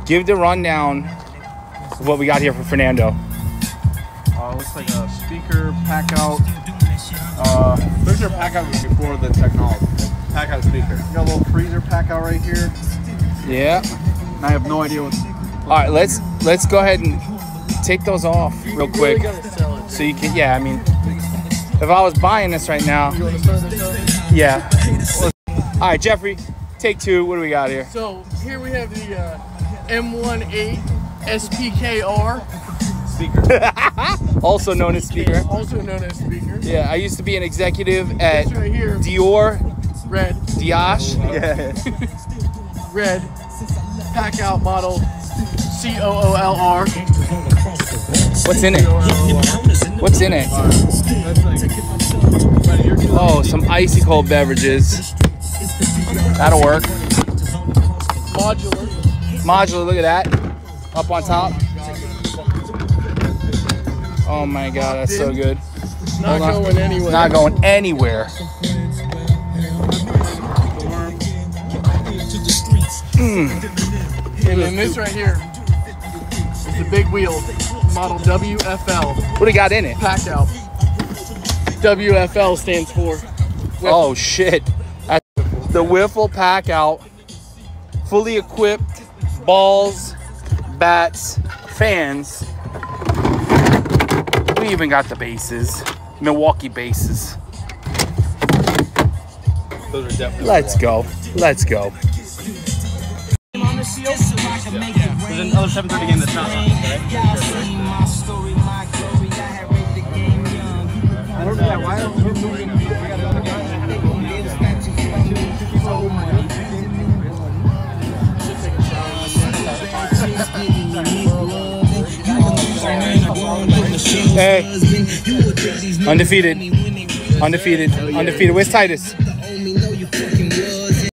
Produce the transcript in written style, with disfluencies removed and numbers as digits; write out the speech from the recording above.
Give the rundown of what we got here for Fernando. Looks like a speaker, Packout. Pretty sure Packout was before the technology. Packout speaker. You got a little freezer Packout right here. Yeah. And I have no idea what. All right, let's go ahead and take those off real quick. Really gotta sell it. So you can, yeah, I mean, if I was buying this right now, You want to start this up? yeah. All right, Jeffrey, take 2. What do we got here? So here we have the M18 SPKR, Also known as speaker. also known as speaker. Yeah, I used to be an executive at This right here, Dior, red, Diash. Yeah. red, Packout model COOLR. What's in it? What's in it? Oh, some icy cold beverages. That'll work. Modular. Modular, look at that. Up on top. Oh my god, that's so good. Not going anywhere. Not going anywhere. And then this right here is the big wheel, model WFL. What do we got in it? Packout. WFL stands for. Oh shit. That's the Wiffle Packout. Fully equipped, balls, bats, fans. We even got the bases. Milwaukee bases. Those are definitely. Let's go. Let's go. There's another 7:30 game that's not on, right? I don't know why. Hey. Undefeated. Undefeated. Undefeated. Where's Titus?